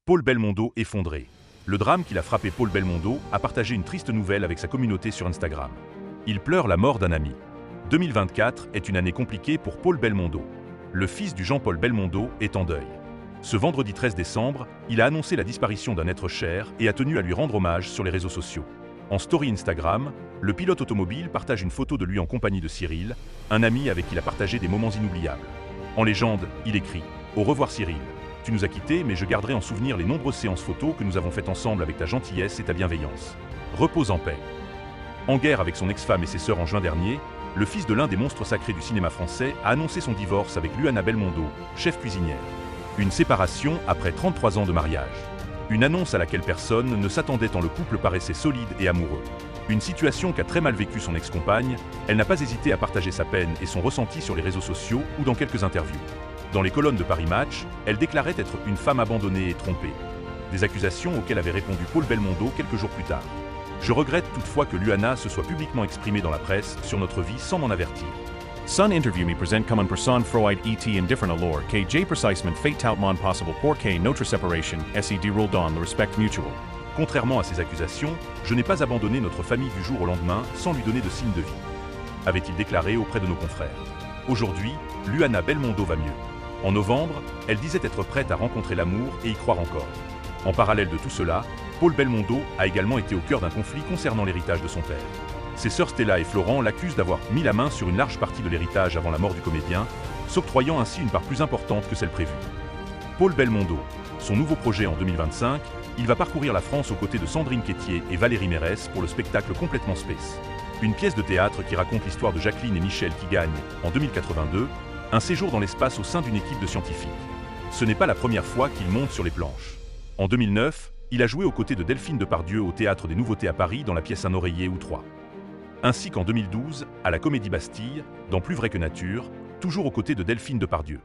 Paul Belmondo effondré. Le drame qui a frappé Paul Belmondo a partagé une triste nouvelle avec sa communauté sur Instagram. Il pleure la mort d'un ami. 2024 est une année compliquée pour Paul Belmondo. Le fils du Jean-Paul Belmondo est en deuil. Ce vendredi 13 décembre, il a annoncé la disparition d'un être cher et a tenu à lui rendre hommage sur les réseaux sociaux. En story Instagram, le pilote automobile partage une photo de lui en compagnie de Cyril, un ami avec qui il a partagé des moments inoubliables. En légende, il écrit « Au revoir Cyril. Tu nous as quittés, mais je garderai en souvenir les nombreuses séances photos que nous avons faites ensemble avec ta gentillesse et ta bienveillance. Repose en paix. » En guerre avec son ex-femme et ses sœurs en juin dernier, le fils de l'un des monstres sacrés du cinéma français a annoncé son divorce avec Luana Belmondo, chef cuisinière. Une séparation après 33 ans de mariage. Une annonce à laquelle personne ne s'attendait tant le couple paraissait solide et amoureux. Une situation qu'a très mal vécue son ex-compagne, elle n'a pas hésité à partager sa peine et son ressenti sur les réseaux sociaux ou dans quelques interviews. Dans les colonnes de Paris Match, elle déclarait être une femme abandonnée et trompée. Des accusations auxquelles avait répondu Paul Belmondo quelques jours plus tard. Je regrette toutefois que Luana se soit publiquement exprimée dans la presse sur notre vie sans m'en avertir. Sun interview me present comme en person Freud et indifferent allure que J precisement fait tout monde possible pour que notre séparation se déroule dans le respect mutuel. Contrairement à ces accusations, je n'ai pas abandonné notre famille du jour au lendemain sans lui donner de signe de vie. Avait-il déclaré auprès de nos confrères. Aujourd'hui, Luana Belmondo va mieux. En novembre, elle disait être prête à rencontrer l'amour et y croire encore. En parallèle de tout cela, Paul Belmondo a également été au cœur d'un conflit concernant l'héritage de son père. Ses sœurs Stella et Florent l'accusent d'avoir mis la main sur une large partie de l'héritage avant la mort du comédien, s'octroyant ainsi une part plus importante que celle prévue. Paul Belmondo, son nouveau projet en 2025, il va parcourir la France aux côtés de Sandrine Quétier et Valérie Mérès pour le spectacle Complètement Space. Une pièce de théâtre qui raconte l'histoire de Jacqueline et Michel qui gagnent, en 2082, un séjour dans l'espace au sein d'une équipe de scientifiques. Ce n'est pas la première fois qu'il monte sur les planches. En 2009, il a joué aux côtés de Delphine Depardieu au Théâtre des Nouveautés à Paris dans la pièce Un oreiller ou trois. Ainsi qu'en 2012, à la Comédie Bastille, dans Plus vrai que nature, toujours aux côtés de Delphine Depardieu.